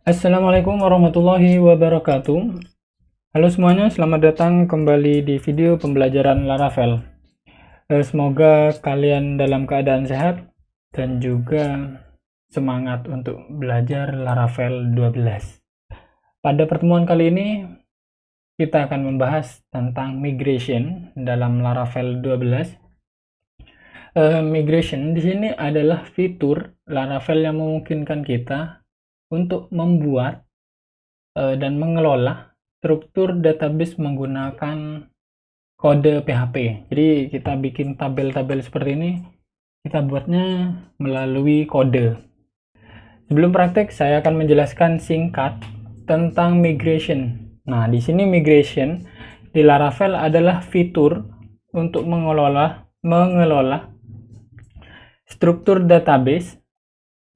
Assalamualaikum warahmatullahi wabarakatuh. Halo semuanya, selamat datang kembali di video pembelajaran Laravel. Semoga kalian dalam keadaan sehat dan juga semangat untuk belajar Laravel 12. Pada pertemuan kali ini kita akan membahas tentang migration dalam Laravel 12. Migration di sini adalah fitur Laravel yang memungkinkan kita untuk membuat dan mengelola struktur database menggunakan kode PHP. Jadi kita bikin tabel-tabel seperti ini, kita buatnya melalui kode. Sebelum praktek, saya akan menjelaskan singkat tentang migration. Nah, di sini migration di Laravel adalah fitur untuk mengelola struktur database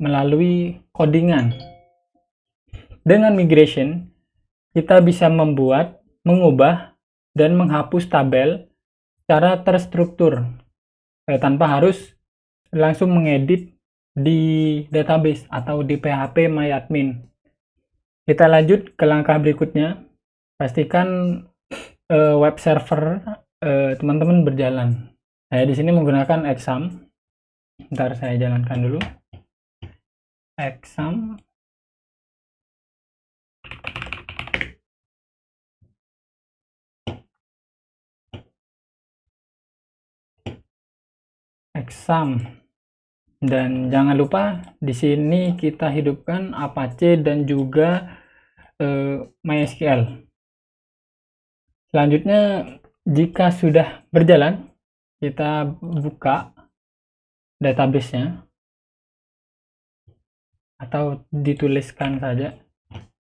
melalui codingan. Dengan migration, kita bisa membuat, mengubah, dan menghapus tabel secara terstruktur tanpa harus langsung mengedit di database atau di PHP MyAdmin. Kita lanjut ke langkah berikutnya. Pastikan web server teman-teman berjalan. Saya di sini menggunakan Exam. Ntar saya jalankan dulu. Exam. Dan jangan lupa di sini kita hidupkan Apache dan juga MySQL. Selanjutnya, jika sudah berjalan, kita buka database-nya atau dituliskan saja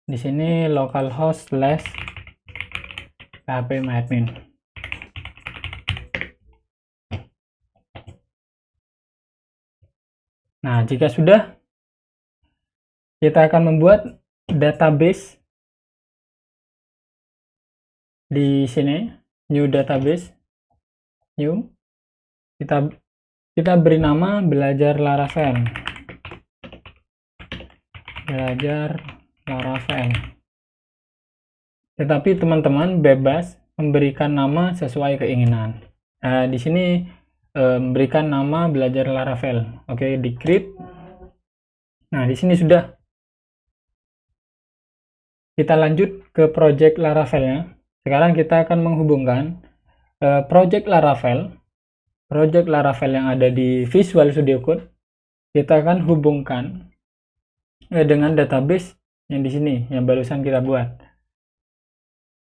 di sini localhost/phpMyAdmin. Nah, jika sudah, kita akan membuat database di sini, new database, new. Kita beri nama belajar Laravel. Tetapi teman-teman bebas memberikan nama sesuai keinginan. Di sini memberikan nama belajar Laravel. Oke, di create. Nah, di sini sudah. Kita lanjut ke project Laravelnya. Sekarang kita akan menghubungkan project Laravel yang ada di Visual Studio Code. Kita akan hubungkan dengan database yang di sini, yang barusan kita buat.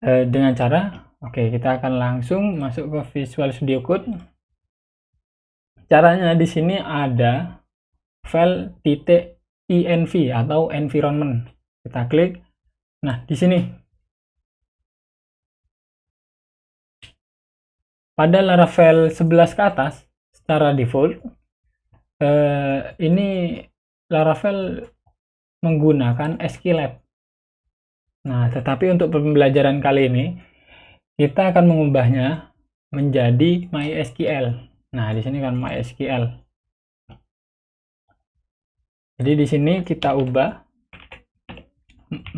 Dengan cara, kita akan langsung masuk ke Visual Studio Code. Caranya di sini ada file .env atau environment. Kita klik. Nah, di sini pada Laravel 11 ke atas secara default ini Laravel menggunakan skilab. Nah, tetapi untuk pembelajaran kali ini kita akan mengubahnya menjadi MySQL. Nah, di sini kan MySQL. Jadi di sini kita ubah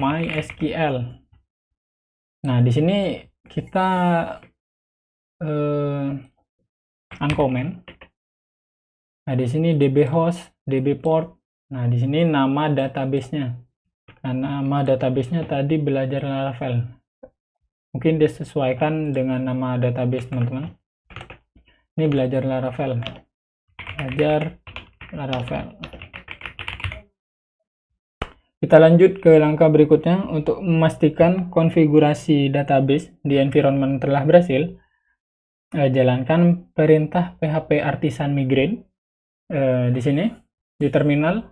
MySQL. Nah, di sini kita uncomment. Nah, di sini dbhost, dbport. Nah, di sini nama database-nya. Karena nama database-nya tadi belajar Laravel. Mungkin disesuaikan dengan nama database teman-teman. Ini belajar Laravel. Kita lanjut ke langkah berikutnya. Untuk memastikan konfigurasi database di environment telah berhasil, jalankan perintah php artisan migrate di sini di terminal.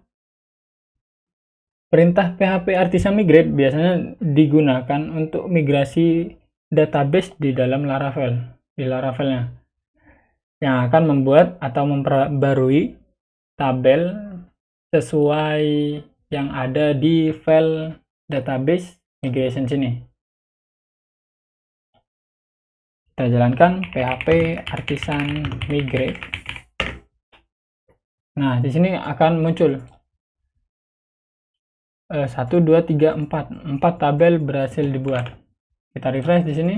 Perintah php artisan migrate biasanya digunakan untuk migrasi database di dalam Laravelnya, yang akan membuat atau memperbarui tabel sesuai yang ada di file database migration sini. Kita jalankan php artisan migrate. Nah, di sini akan muncul 1, 2, 3, 4 tabel berhasil dibuat. Kita refresh di sini.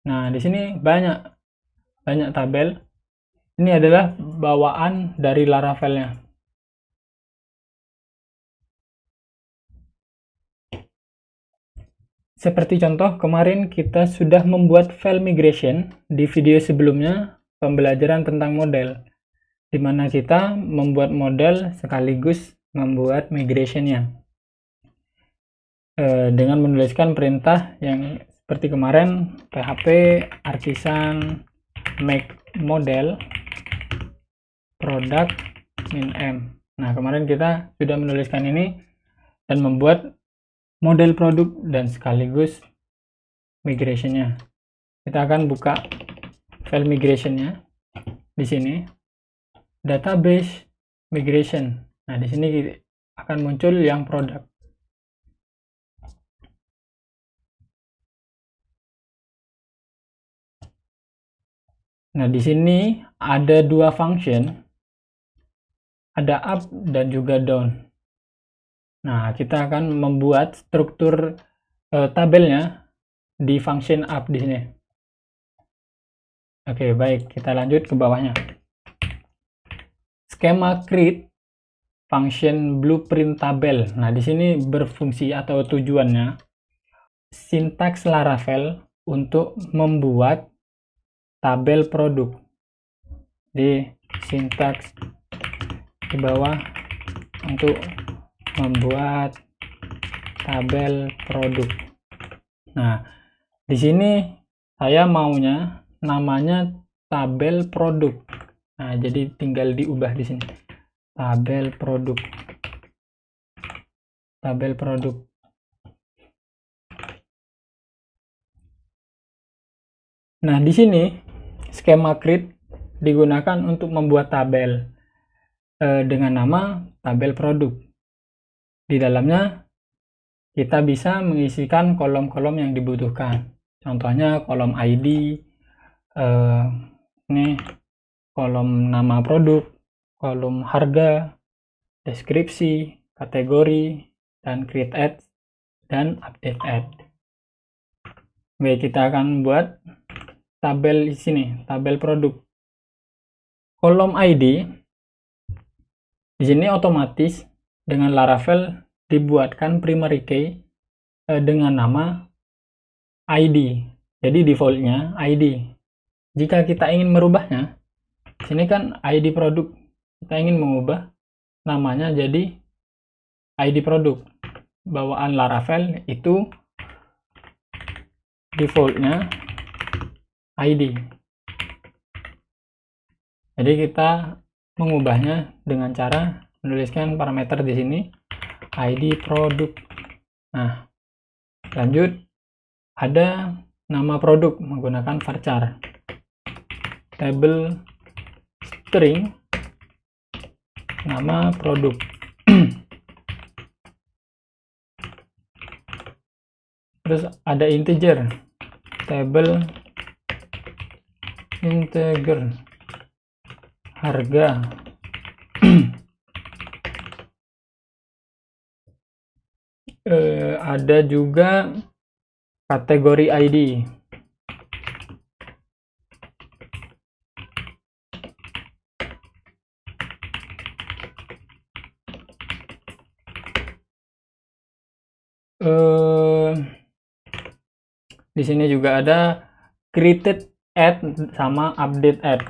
Nah, di sini banyak tabel. Ini adalah bawaan dari Laravel-nya. Seperti contoh, kemarin kita sudah membuat file migration di video sebelumnya, pembelajaran tentang model, di mana kita membuat model sekaligus membuat migration-nya. Dengan menuliskan perintah yang seperti kemarin, php artisan make model product min m. Nah, kemarin kita sudah menuliskan ini dan membuat model produk dan sekaligus migration-nya. Kita akan buka file migration-nya di sini, database migration. Nah, di sini akan muncul yang produk. Nah, di sini ada dua function, ada up dan juga down. Nah, kita akan membuat struktur tabelnya di function up di sini. Oke, baik, kita lanjut ke bawahnya. Skema create function blueprint tabel. Nah, di sini berfungsi atau tujuannya sintaks Laravel untuk membuat tabel produk. Di sintaks di bawah untuk membuat tabel produk. Nah, di sini saya maunya namanya tabel produk. Nah, jadi tinggal diubah di sini. Tabel produk. Tabel produk. Nah, di sini skema create digunakan untuk membuat tabel dengan nama tabel produk. Di dalamnya kita bisa mengisikan kolom-kolom yang dibutuhkan. Contohnya kolom ID, ini kolom nama produk, kolom harga, deskripsi, kategori, dan create add dan update add. Baik, kita akan buat tabel di sini, tabel produk. Kolom ID di sini otomatis dengan Laravel dibuatkan primary key dengan nama ID. Jadi defaultnya ID. Jika kita ingin merubahnya, sini kan ID produk, kita ingin mengubah namanya jadi ID produk. Bawaan Laravel itu defaultnya ID. Jadi kita mengubahnya dengan cara menuliskan parameter di sini ID produk. Nah, lanjut ada nama produk menggunakan varchar table string nama produk. Terus ada integer table integer harga. Ada juga kategori ID. Di sini juga ada created add sama update add.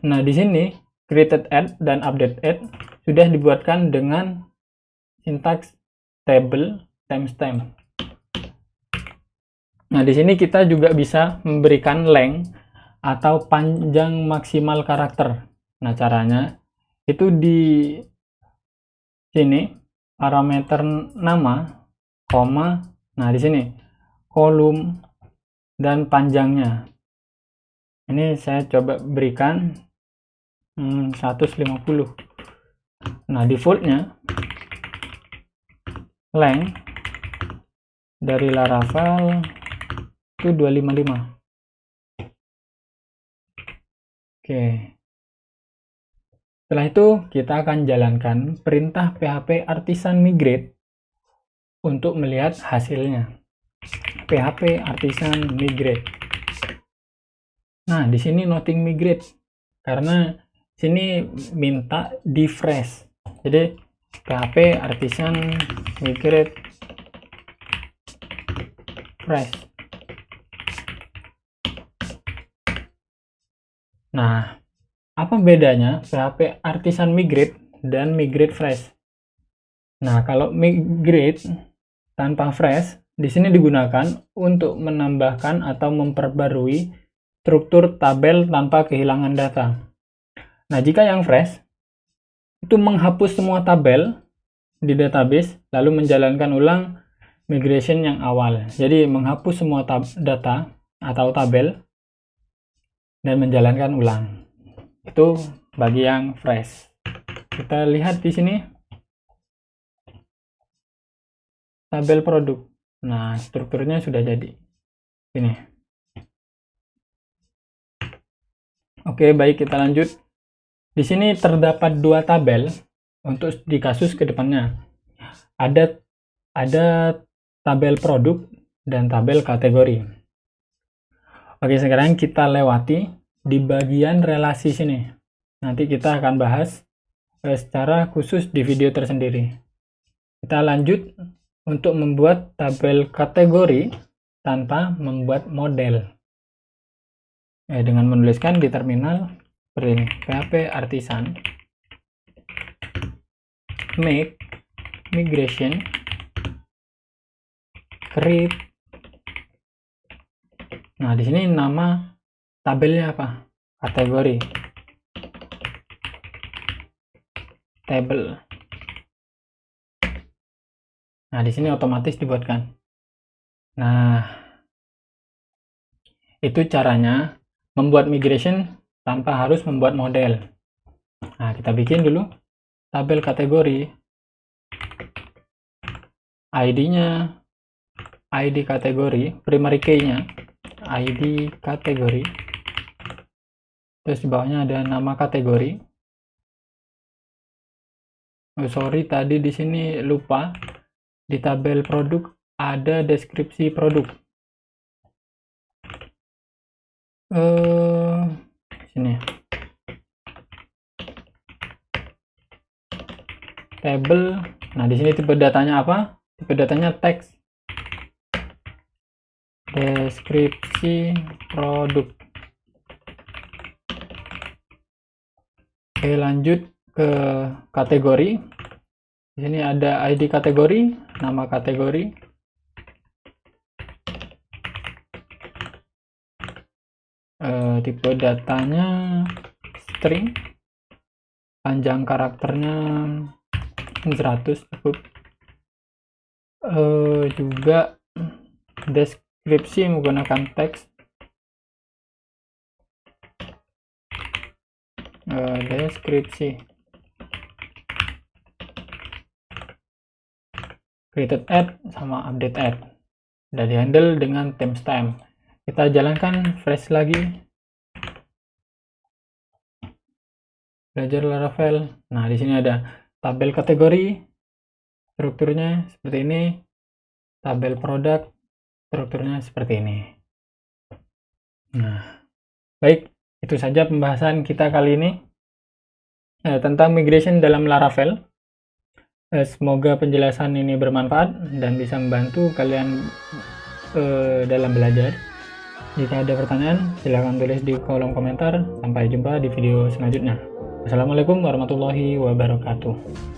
Nah, di sini created add dan update add sudah dibuatkan dengan sintaks table timestamp. Nah, di sini kita juga bisa memberikan length atau panjang maksimal karakter. Nah, caranya itu di sini parameter nama, koma, nah di sini kolom dan panjangnya. Ini saya coba berikan 150. Nah, defaultnya length dari Laravel itu 255. Oke. Setelah itu kita akan jalankan perintah php artisan migrate untuk melihat hasilnya. PHP Artisan Migrate. Nah, di sini nothing migrate karena sini minta di fresh. Jadi PHP Artisan Migrate fresh. Nah, apa bedanya PHP Artisan Migrate dan Migrate Fresh? Nah, kalau Migrate tanpa Fresh di sini digunakan untuk menambahkan atau memperbarui struktur tabel tanpa kehilangan data. Nah, jika yang Fresh itu menghapus semua tabel di database lalu menjalankan ulang migration yang awal. Jadi menghapus semua data atau tabel dan menjalankan ulang. Itu bagi yang Fresh. Kita lihat di sini tabel produk. Nah, strukturnya sudah jadi. Ini. Oke, baik, kita lanjut. Di sini terdapat dua tabel untuk di kasus kedepannya. Ada tabel produk dan tabel kategori. Oke, sekarang kita lewati di bagian relasi sini. Nanti kita akan bahas secara khusus di video tersendiri. Kita lanjut untuk membuat tabel kategori tanpa membuat model. Dengan menuliskan di terminal seperti ini, PHP Artisan make migration create. Nah, di sini nama tabelnya apa? Kategori table. Nah, di sini otomatis dibuatkan. Nah, itu caranya membuat migration tanpa harus membuat model. Nah, kita bikin dulu tabel kategori. ID-nya, ID kategori, primary key-nya, ID kategori. Terus di bawahnya ada nama kategori. Oh, sorry, tadi di sini lupa. Di tabel produk ada deskripsi produk. Sini. Table. Nah, di sini tipe datanya apa? Tipe datanya teks. Deskripsi produk. Oke, lanjut ke kategori. Di sini ada ID kategori, nama kategori, tipe datanya string, panjang karakternya 100 cukup. Juga deskripsi menggunakan teks, deskripsi. Created add sama update add dan dihandle dengan timestamp. Kita jalankan fresh lagi, belajar Laravel. Nah, di sini ada tabel kategori, strukturnya seperti ini, tabel produk, strukturnya seperti ini. Nah, baik, itu saja pembahasan kita kali ini tentang migration dalam Laravel. Semoga penjelasan ini bermanfaat dan bisa membantu kalian dalam belajar. Jika ada pertanyaan, silahkan tulis di kolom komentar. Sampai jumpa di video selanjutnya. Wassalamualaikum warahmatullahi wabarakatuh.